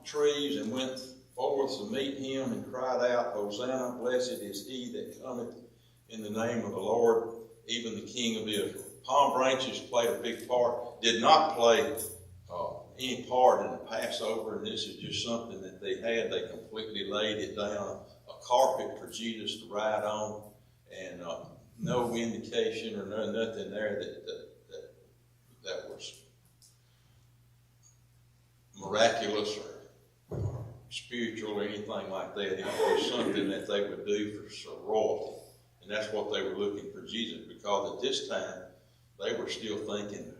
trees and went forth to meet him and cried out, Hosanna, blessed is he that cometh in the name of the Lord, even the King of Israel. Palm branches played a big part, did not play any part in the Passover, and this is just something that they had. They completely laid it down, a carpet for Jesus to ride on, and no indication or nothing there that was miraculous or spiritual or anything like that. It was something that they would do for royalty, and that's what they were looking for Jesus, because at this time they were still thinking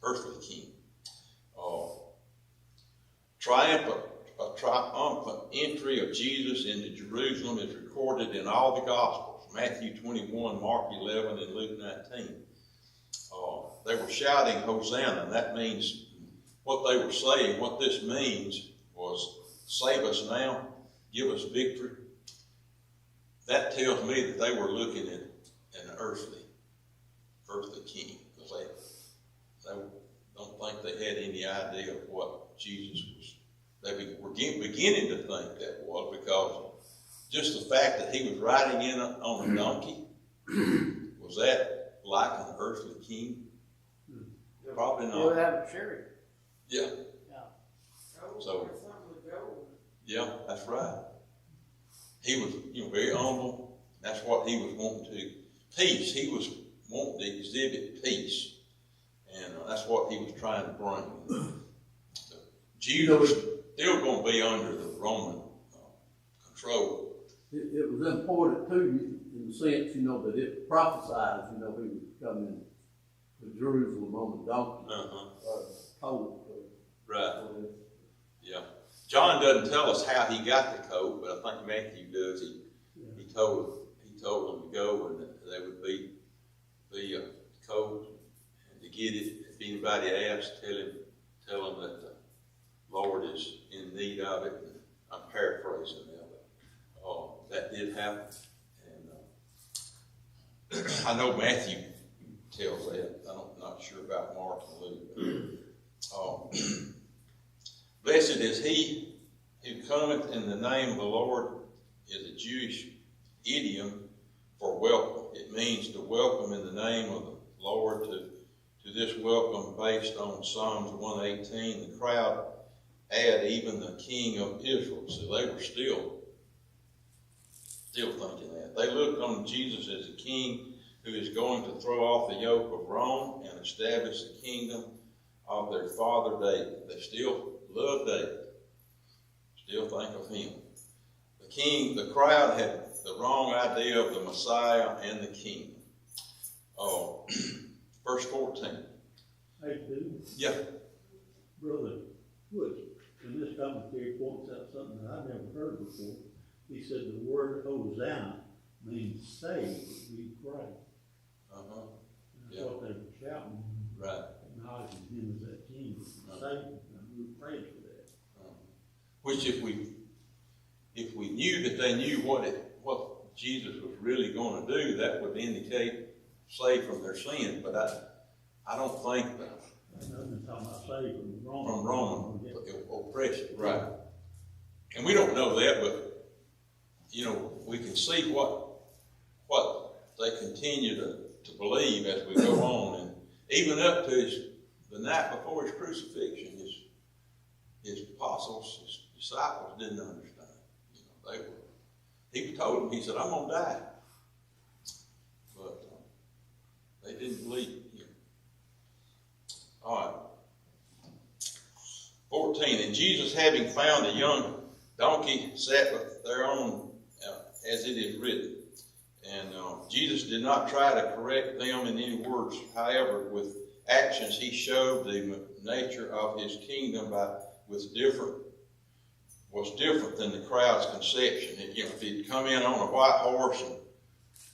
earthly king. A triumphant entry of Jesus into Jerusalem is recorded in all the Gospels, Matthew 21, Mark 11, and Luke 19. They were shouting Hosanna, and that means what they were saying, what this means was, save us now, give us victory. That tells me that they were looking at an earthly king, because they don't think they had any idea of what Jesus was. They were beginning to think that was, because just the fact that he was riding in on a donkey, was that like an earthly king? Probably not. He would have a chariot. Yeah. Yeah. So, yeah, that's right. He was, very humble. That's what he was wanting to. Peace. He was wanting to exhibit peace. And that's what he was trying to bring. The Jews were still going to be under the Roman control. It was important too, in the sense, that it prophesied, he was coming to Jerusalem on the donkey. Colt. Right. Yeah. John doesn't tell us how he got the coat, but I think Matthew does. He told them to go, and that they would be the coat, and to get it. If anybody asks, tell them that the Lord is in need of it. And I'm paraphrasing now, but that did happen. And I know Matthew tells that. I'm not sure about Mark and Luke. Blessed is he who cometh in the name of the Lord is a Jewish idiom for welcome. It means to welcome in the name of the Lord. To this welcome, based on Psalms 118, the crowd add even the King of Israel. So they were still thinking that. They looked on Jesus as a king who is going to throw off the yoke of Rome and establish the kingdom of their father David. They still love David. Still think of him. The crowd had the wrong idea of the Messiah and the kingdom. Verse 14. Hey, dude. Yeah. Brother Wood, in this commentary, points out something that I've never heard before. He said the word Hosanna means save, we pray. That's what they were shouting. Right. Acknowledging him as that king. Save, and we prayed for that. Which if we knew that they knew what Jesus was really going to do, that would indicate save from their sin. But I don't think that. Nothing talking about save from Roman oppression, right? And we don't know that, but we can see what they continue to believe as we go on, and even up to the night before his crucifixion, his apostles, his disciples didn't understand. He told them, he said, I'm going to die. But they didn't believe him. All right. 14, and Jesus, having found a young donkey, sat thereon, as it is written. And Jesus did not try to correct them in any words. However, with actions, he showed the nature of his kingdom was different than the crowd's conception. If he'd come in on a white horse, and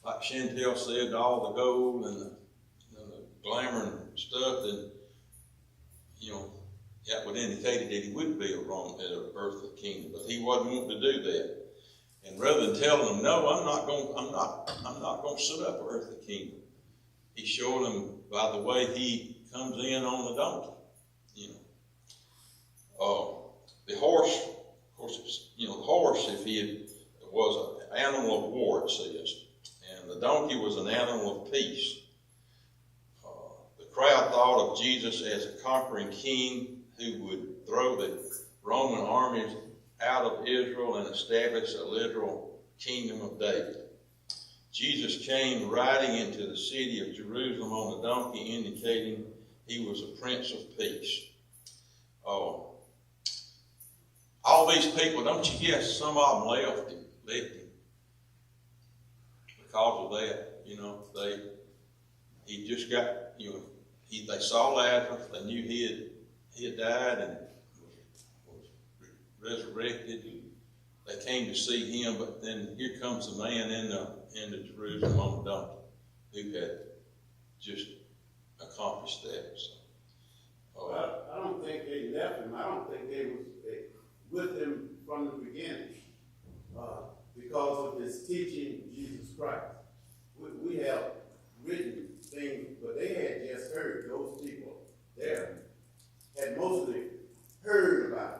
like Chantel said, all the gold and the glamour and stuff, then that would indicate that he would be an earthly kingdom. But he wasn't wanting to do that. And rather than telling them, no, I'm not going to set up an earthly kingdom, he showed them by the way he comes in on the donkey. The horse donkey was an animal of war, it says. And the donkey was an animal of peace. The crowd thought of Jesus as a conquering king who would throw the Roman armies out of Israel and establish a literal kingdom of David. Jesus came riding into the city of Jerusalem on a donkey, indicating he was a prince of peace. All these people, don't you guess some of them left him because of that? He just got, they saw Lazarus, they knew he had died and was resurrected. They came to see him, but then here comes the man into Jerusalem on a donkey who had just accomplished that. So, I don't think they left him. I don't think they was with him from the beginning because of his teaching Jesus Christ. We have written things, but they had just heard. Those people there had mostly heard about it.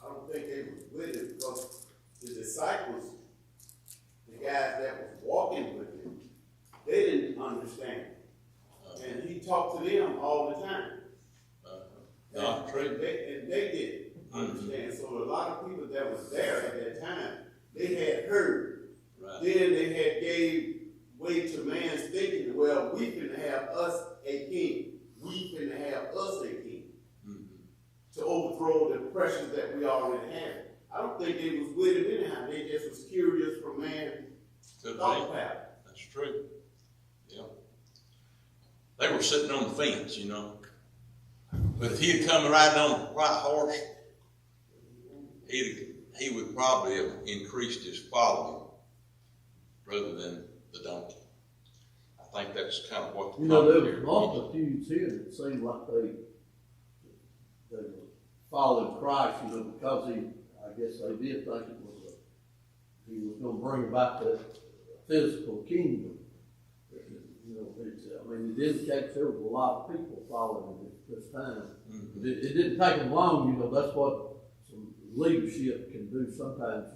I don't think they was with him because the disciples, the guys that was walking with him, they didn't understand. And he talked to them all the time. Not true. And they didn't understand. So a lot of people that was there at that time, they had heard. Right. Then they had gave way to man's thinking, well, we finna have us a king. We finna have us a king. To overthrow the pressures that we already had. I don't think they was with him anyhow. They just was curious for man thought pattern. That's true. Yeah. They were sitting on the fence, But if he had come riding on a white horse, he would probably have increased his following rather than the donkey. I think that's kind of what the there was multitudes here that seemed like they followed Christ, because I guess they did think he was going to bring about the physical kingdom. It indicates there was a lot of people following him at this time. Mm-hmm. It didn't take them long, that's what some leadership can do sometimes,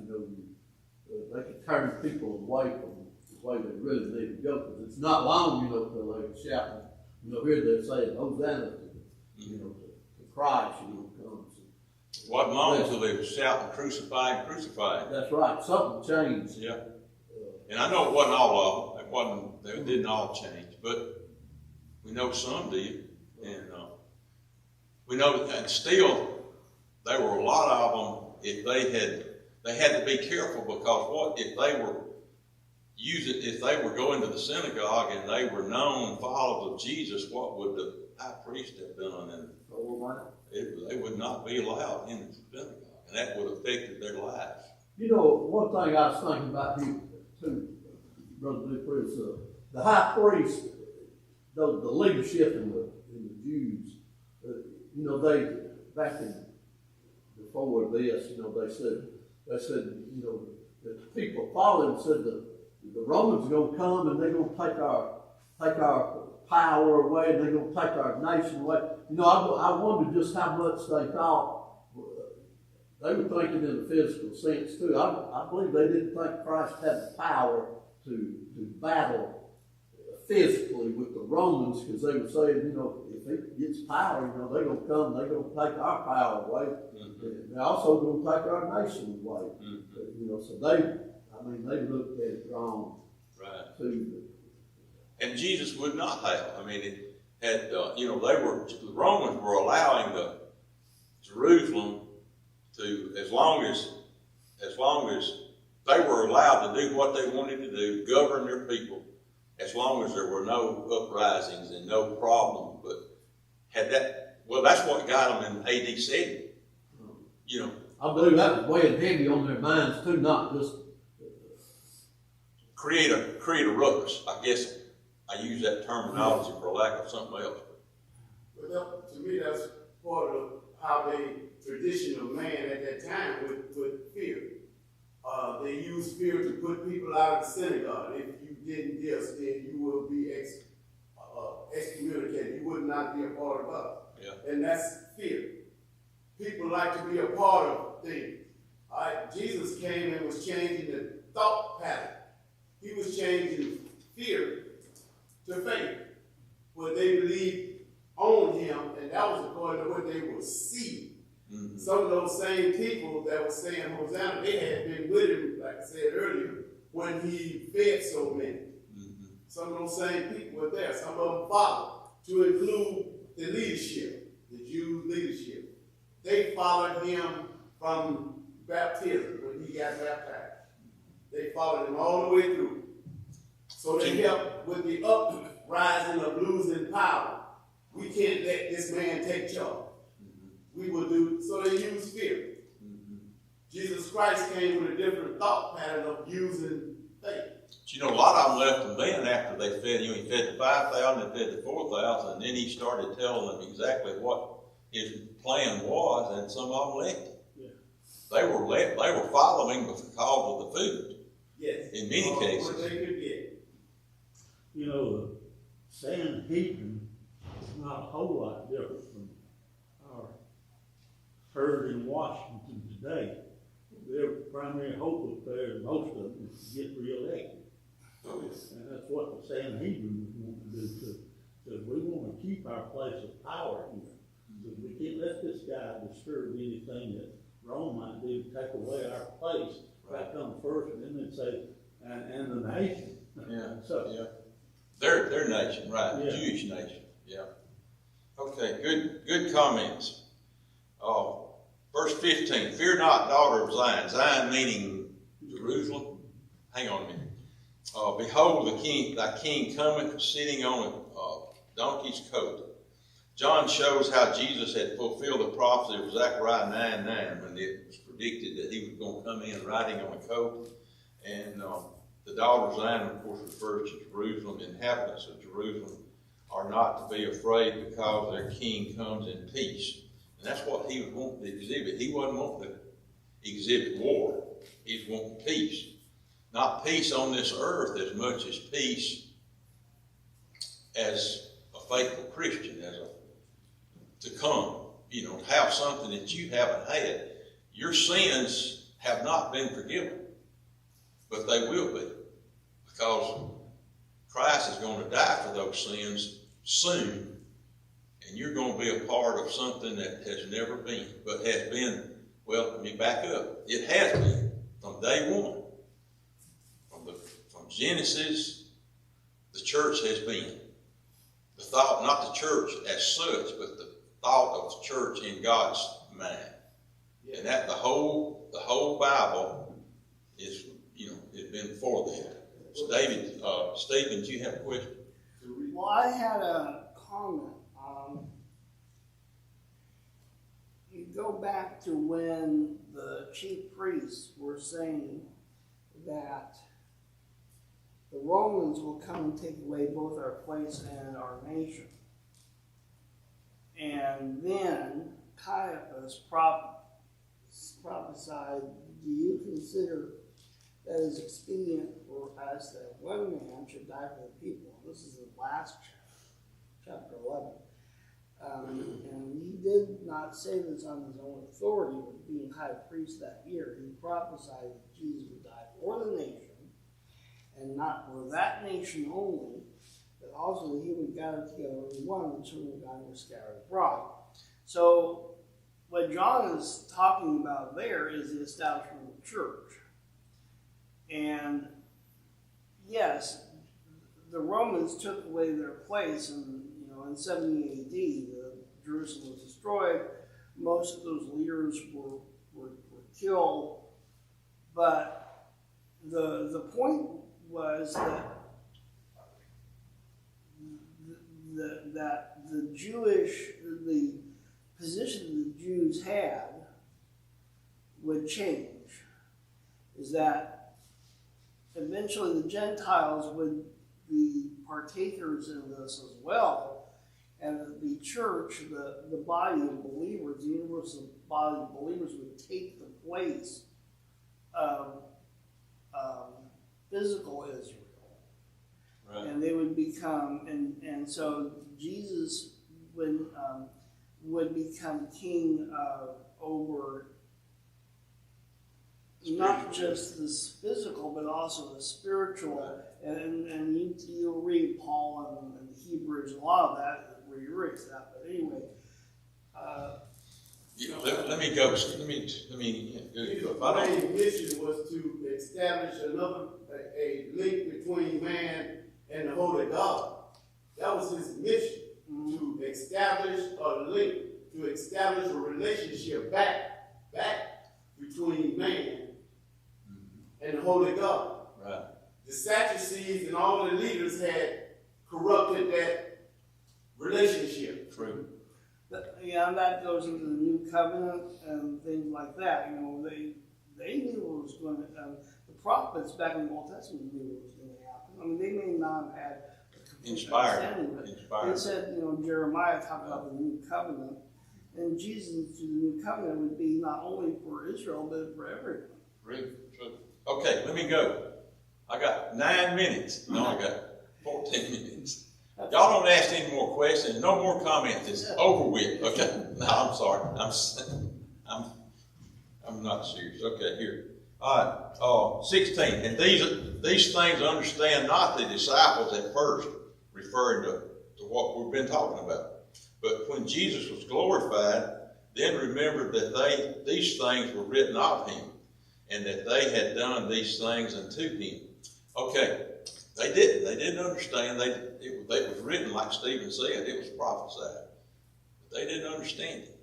they can turn people away from the way they really need to go. Because it's not long, till they're shouting, here they're saying, Hosanna, to Christ, comes. It wasn't long until they were shouting, crucified, crucified. That's right. Something changed. Yeah. And I know it wasn't all of them. They didn't all change, but we know some did. And we know that, and still, there were a lot of them, if they had to be careful, because if they were going to the synagogue and they were known followers of Jesus, what would the high priest have done? And they would not be allowed in the synagogue, and that would have affected their lives. One thing I was thinking about here too, Brother Duper, is the high priest, the leadership in the Jews, they back in before this, they said, the people following said the Romans are going to come and they're going to take our power away and they're going to take our nation away. I wonder just how much they thought. They were thinking in a physical sense too. I believe they didn't think Christ had the power to battle physically with the Romans, because they were saying, if he gets power, they're going to come, they're going to take our power away. Mm-hmm. They're also going to take our nation away. Mm-hmm. So they looked at it wrong. Right. Too. And Jesus would not have. It had, the Romans were allowing the Jerusalem to, as long as they were allowed to do what they wanted to do, govern their people, as long as there were no uprisings and no problem. But that's what got them in AD 70. I believe that was weighing heavy on their minds too, not just create a ruckus. I guess I use that terminology for lack of something else. But to me, that's part of how they tradition of man at that time with fear. They used fear to put people out of the synagogue. If you didn't this, then you will be excommunicated. You would not be a part of us. Yeah. And that's fear. People like to be a part of things. All right, Jesus came and was changing the thought pattern. He was changing fear to faith. What they believed on him, and that was according to what they were seeing. Mm-hmm. Some of those same people that were saying Hosanna, they had been with him, like I said earlier, when he fed so many. Mm-hmm. Some of those same people were there. Some of them followed, to include the leadership, the Jews' leadership. They followed him from baptism when he got baptized. They followed him all the way through. So they helped with the uprising of losing power. We can't let this man take charge. Mm-hmm. We will do, so they use fear. Mm-hmm. Jesus Christ came with a different thought pattern of using faith. But you know, a lot of them left the band after they fed him. He fed the 5,000, they fed the 4,000, and then he started telling them exactly what his plan was, and some of them left him. Yeah. They were following because of the food. Yes. In many cases. What they could get. You know, the Sanhedrin is not a whole lot different from our herd in Washington today. Their primary hope up there, most of them, is to get reelected. Oh, yes. And that's what the Sanhedrin want to do too. Because we want to keep our place of power here. Because we can't let this guy disturb anything that Rome might do to take away our place. Right. Come first, and then they'd say, and the nation. Yeah. So, yeah. Their nation, right? Yeah. Jewish nation. Yeah. Okay. Good comments. Verse 15. Fear not, daughter of Zion. Zion meaning Jerusalem. Hang on a minute. Behold, thy king cometh, sitting on a donkey's coat. John shows how Jesus had fulfilled the prophecy of Zechariah 9:9 when it was predicted that he was going to come in riding on a coat. And the daughter of Zion, of course, refers to Jerusalem. The inhabitants of Jerusalem are not to be afraid because their king comes in peace. And that's what he was wanting to exhibit. He wasn't wanting to exhibit war. He was wanting peace. Not peace on this earth as much as peace as a faithful Christian, to come, have something that you haven't had. Your sins have not been forgiven, but they will be, because Christ is going to die for those sins soon, and you're going to be a part of something that has never been, but has been, well, let me back up. It has been from day one. From Genesis, the church has been. The thought, not the church as such, but the thought of the church in God's mind. Yeah. And that the whole Bible is, it's been for them. So David, Stephen, do you have a question? Well, I had a comment. You go back to when the chief priests were saying that the Romans will come and take away both our place and our nation. And then Caiaphas prophesied, do you consider that is expedient for us that one man should die for the people? This is the last chapter 11. And he did not say this on his own authority, but being high priest that year, he prophesied that Jesus would die for the nation, and not for that nation only, but also that he would gather together in one, and children of God were scattered abroad. So what John is talking about there is the establishment of the church. And yes, the Romans took away their place, and in 70 AD, Jerusalem was destroyed. Most of those leaders were killed, but the point was that the position the Jews had would change. Is that eventually the Gentiles would be partakers in this as well, and the church, the body of believers, the universal body of believers, would take the place of physical Israel. Right. And they would become, and so Jesus would become king over not just this physical, but also the spiritual. And you'll read Paul and Hebrews, a lot of that, where you read that. But anyway, let me go. Let me His go. If I don't, main mission was to establish a link between man and the Holy God. That was his mission, to establish a link, to establish a relationship back between man and the Holy God. right. The Sadducees and all the leaders had corrupted that relationship. True. and that goes into the new covenant and things like that. They knew what was going to. The prophets back in the Old Testament knew what was going to happen. I mean, they may not have had a complete understanding, but they said, Jeremiah talked about the new covenant, and Jesus through the new covenant would be not only for Israel but for everyone. Really? True. Okay, let me go. I got 9 minutes. No, I got 14 minutes. Y'all don't ask any more questions. No more comments. It's over with. Okay. No, I'm sorry. I'm not serious. Okay, here. All right. 16. And these things understand not the disciples at first, referring to what we've been talking about. But when Jesus was glorified, then remembered that these things were written of him, and that they had done these things unto him. Okay. They didn't understand. It was written, like Stephen said, it was prophesied. But they didn't understand it.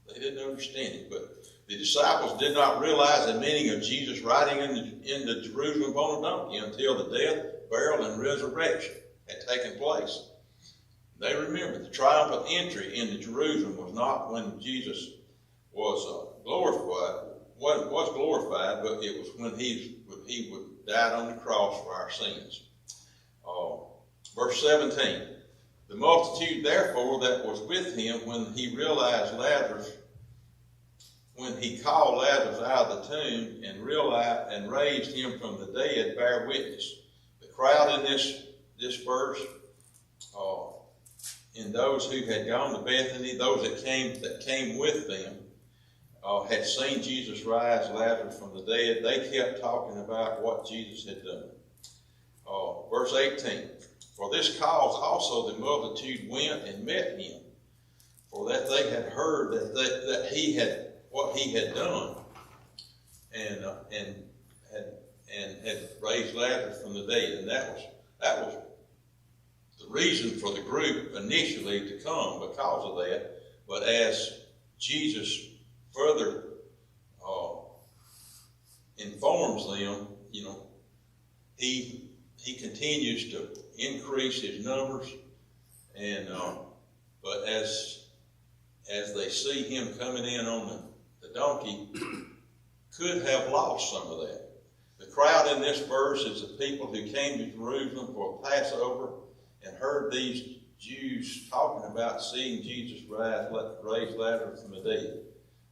They didn't understand it. But the disciples did not realize the meaning of Jesus riding into Jerusalem on a donkey until the death, burial, and resurrection had taken place. They remembered the triumphal entry into Jerusalem was not when Jesus was glorified, but it was when he would die on the cross for our sins. Verse 17, the multitude therefore that was with him when he called Lazarus out of the tomb and raised him from the dead bear witness. The crowd in this verse, and those who had gone to Bethany, those that came with them, had seen Jesus rise Lazarus from the dead. They kept talking about what Jesus had done. Verse 18, for this cause also the multitude went and met him, for that they had heard that he had what he had done, and had raised Lazarus from the dead, and that was the reason for the group initially to come because of that. But as Jesus further informs them, he continues to increase his numbers, and but as they see him coming in on the donkey, could have lost some of that. The crowd in this verse is the people who came to Jerusalem for Passover and heard these Jews talking about seeing Jesus raise Lazarus from the dead.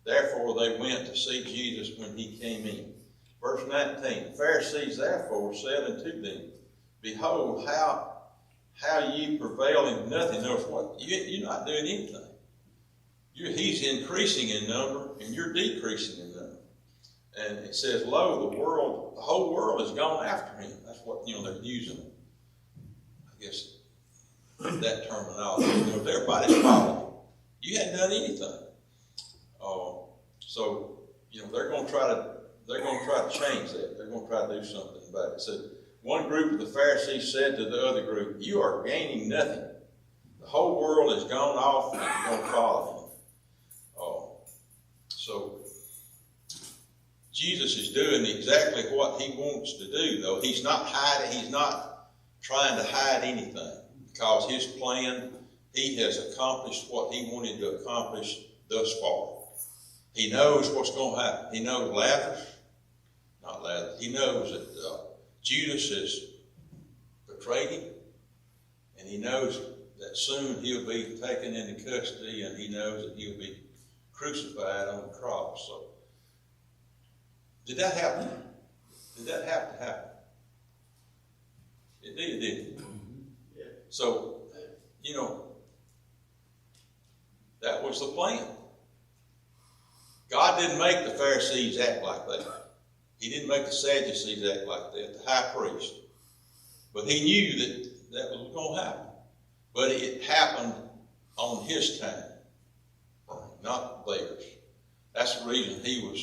Therefore they went to see Jesus when he came in. Verse 19, the Pharisees therefore said unto them, behold, how ye prevail in nothing. Notice what? You're not doing anything. He's increasing in number, and you're decreasing in number. And it says, lo, the whole world has gone after him. That's what, they're using, I guess, that terminology. Everybody's following. You hadn't done anything. So, they're going to try to change that. They're going to try to do something about it. So, one group of the Pharisees said to the other group, you are gaining nothing. The whole world has gone off and you're going to follow him. So Jesus is doing exactly what he wants to do, though. He's not hiding. He's not trying to hide anything, because his plan, he has accomplished what he wanted to accomplish thus far. He knows what's going to happen. He knows he knows that Judas has betrayed him, and he knows that soon he'll be taken into custody, and he knows that he'll be crucified on the cross. So, did that happen? Did that have to happen? It did, didn't it? Yeah. So, that was the plan. God didn't make the Pharisees act like that. He didn't make the Sadducees act like that, the high priest. But he knew that was going to happen. But it happened on his time, not theirs. That's the reason he was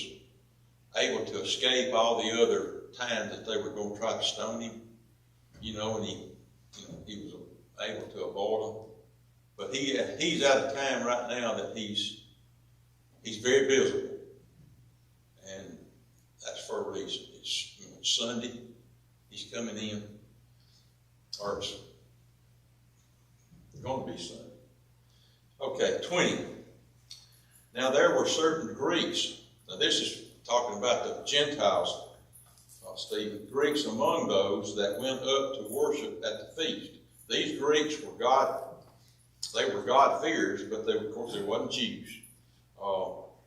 able to escape all the other times that they were going to try to stone him, and he was able to avoid them. But he's at a time right now that he's very visible, and that's for a reason. It's Sunday. He's coming in, or it's going to be Sunday. Okay, 20. Now there were certain Greeks. Now this is talking about the Gentiles, Stephen. Greeks among those that went up to worship at the feast. These Greeks were God-fearers, but of course they wasn't Jews.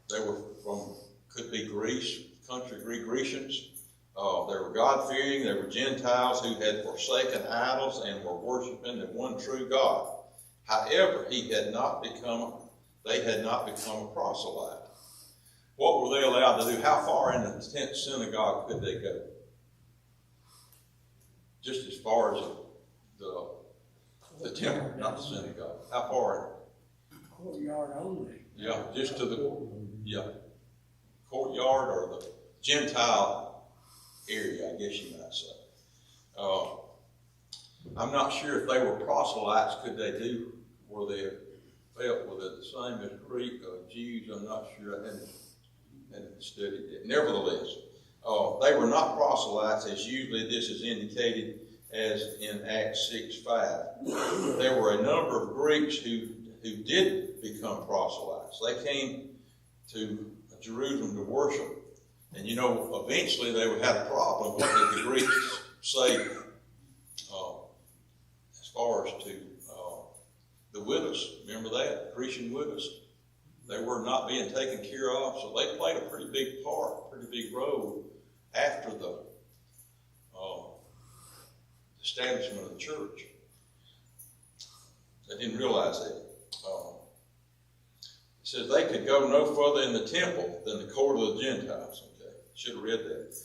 They were from, could be Greece, country Grecians. They were God-fearing. They were Gentiles who had forsaken idols and were worshiping the one true God. However, they had not become a proselyte. What were they allowed to do? How far in the tent synagogue could they go? Just as far as the temple, not the synagogue. How far? Courtyard only. Yeah, just to the courtyard or the Gentile area, I guess you might say. I'm not sure if they were proselytes. Were they the same as Greek Jews? I'm not sure. I hadn't studied it. Nevertheless, they were not proselytes, as usually this is indicated as in Acts 6:5. There were a number of Greeks who did become proselytes. They came to Jerusalem to worship. And eventually they would have a problem. What did the Greeks say as far as to the widows? Remember that? Grecian widows? They were not being taken care of, so they played a pretty big part, pretty big role after the establishment of the church. They didn't realize that. It says they could go no further in the temple than the court of the Gentiles. Okay, should have read that.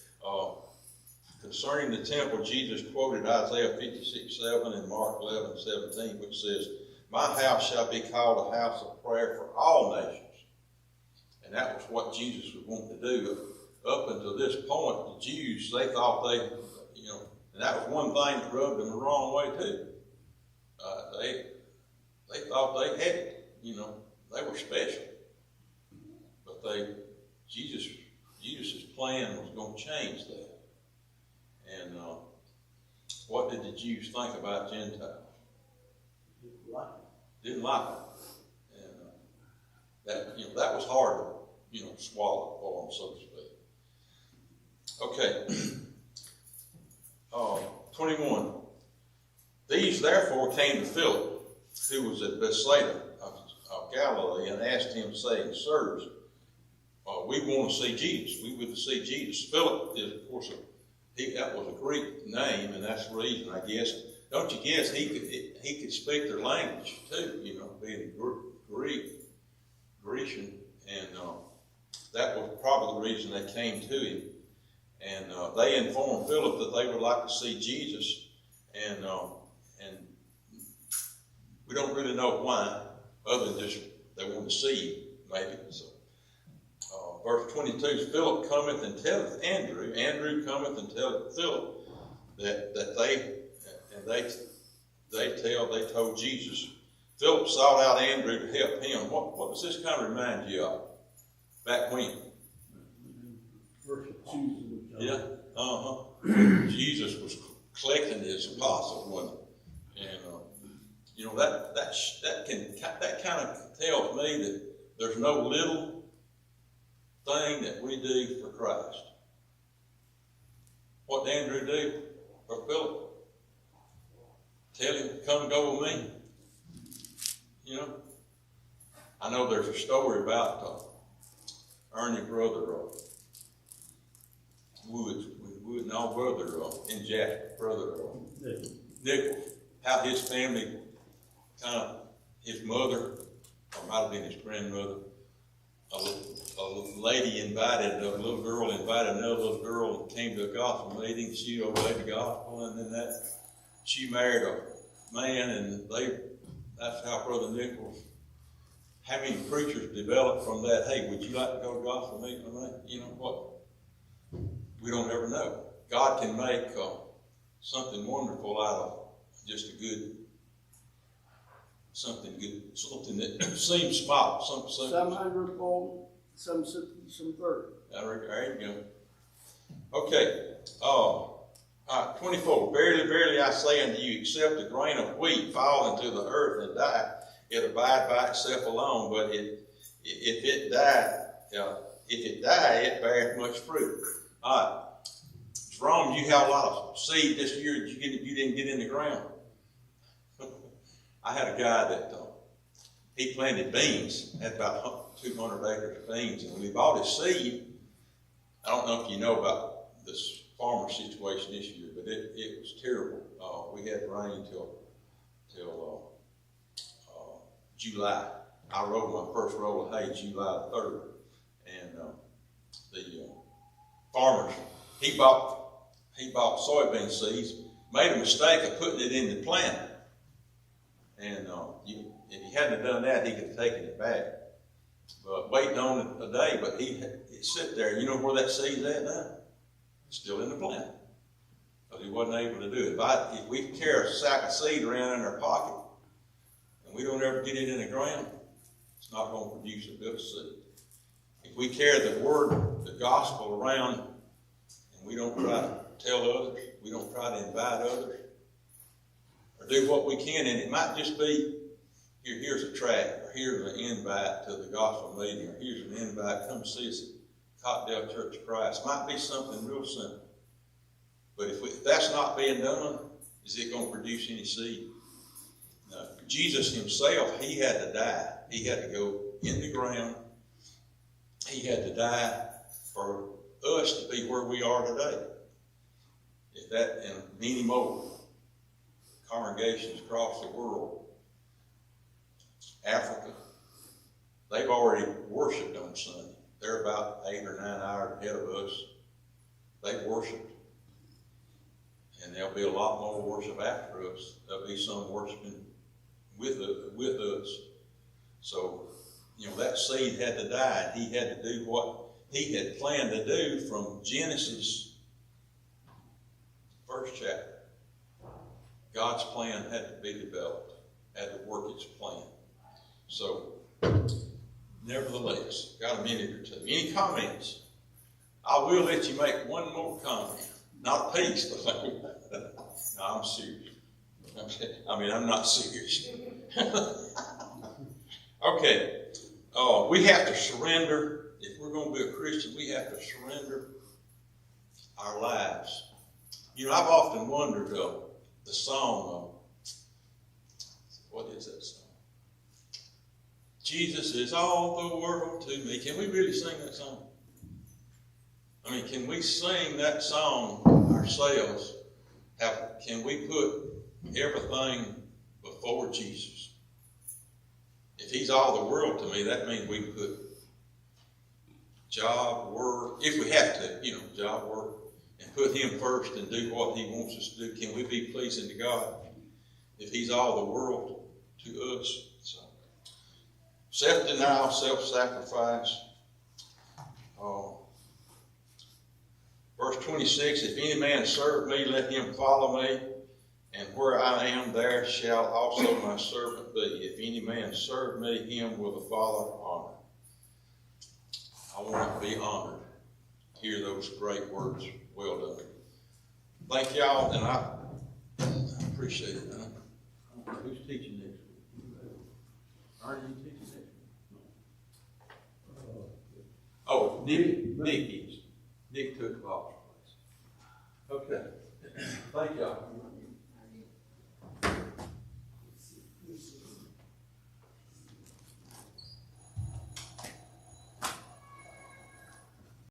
Concerning the temple, Jesus quoted Isaiah 56:7 and Mark 11:17, which says, "My house shall be called a house of prayer for all nations." And that was what Jesus was wanting to do. Up until this point, the Jews, they thought and that was one thing that rubbed them the wrong way too. They thought they had it, they were special. But Jesus' plan was going to change that. And what did the Jews think about Gentiles? Didn't like it. And that was hard to swallow for them, so to speak. Okay. 21. These therefore came to Philip, who was at Bethsaida of Galilee, and asked him, saying, "Sirs, we want to see Jesus. We would see Jesus." Philip is, of course, that was a Greek name, and that's the reason, I guess. Don't you guess he could speak their language too? Being Grecian, and that was probably the reason they came to him. And they informed Philip that they would like to see Jesus, and we don't really know why, other than just they want to see him, maybe. So, verse 22: Philip cometh and telleth Andrew. Andrew cometh and telleth Philip they told Jesus. Philip sought out Andrew to help him. What does this kind of remind you of? Back when? Yeah. Jesus was collecting his apostles, wasn't he? And that kind of tells me that there's no little thing that we do for Christ. What did Andrew do for Philip? Tell him, "Come go with me." I know there's a story about Ernie brother Wood and our brother in Jasper, brother Nichols, how his family his mother, or might have been his grandmother, a lady invited, a little girl invited another little girl and came to a gospel meeting. She obeyed the gospel, and then she married a man, and that's how Brother Nichols, how many preachers developed from that. Hey, would you like to go to gospel meeting with me? You know what? We don't ever know. God can make something wonderful out of just something that seems small. Some 100-fold, some 60, some 30. There you go. Okay. 24. Verily, verily, I say unto you, except a grain of wheat fall into the earth and die, it abide by itself alone. But if it die, it beareth much fruit. All right. Jerome, you have a lot of seed this year that you didn't get in the ground. I had a guy that he planted beans, had about 200 acres of beans, and when he bought his seed, I don't know if you know about this farmer situation this year, but it was terrible. We had rain till July. I rolled my first roll of hay July 3rd, and the farmers, he bought soybean seeds, made a mistake of putting it in the plant. And if he hadn't done that, he could have taken it back. But waiting on it a day, but it sit there. You know where that seed's at now? It's still in the plant. Because he wasn't able to do it. If we carry a sack of seed around in our pocket, and we don't ever get it in the ground, it's not going to produce a good seed. If we carry the word, the gospel around, and we don't try to tell others, we don't try to invite others, or do what we can, and it might just be, here's a tract, or here's an invite to the gospel meeting, or here's an invite, come see us at Cottdale Church of Christ. It might be something real simple. But if that's not being done, is it going to produce any seed? No. Jesus himself, he had to die. He had to go in the ground. He had to die for us to be where we are today. If that, and many more congregations across the world, Africa, they've already worshiped on Sunday. They're about 8 or 9 hours ahead of us. They've worshiped. And there'll be a lot more worship after us. There'll be some worshiping with us. So, that seed had to die. He had to do what he had planned to do from Genesis, first chapter. God's plan had to be developed, had to work its plan. So, nevertheless, got a minute or two. Any comments? I will let you make one more comment. Not a piece, but no, I'm serious. I'm not serious. Okay. We have to surrender. If we're going to be a Christian, we have to surrender our lives. I've often wondered the song, what is that song? Jesus is all the world to me. Can we really sing that song? Can we sing that song ourselves? Can we put everything before Jesus? If he's all the world to me, that means we can put job, work, if we have to, job, work, and put him first and do what he wants us to do. Can we be pleasing to God if he's all the world to us? So, self-denial, self-sacrifice. Verse 26, if any man serve me, let him follow me, and where I am, there shall also my servant be. If any man serve me, him will the Father honor. I want to be honored. Hear those great words. Well done. Thank y'all, and I appreciate it. I don't know who's teaching next week. Are you teaching next week? Oh, Nick is. Nick took Bob's place. Okay. Thank y'all.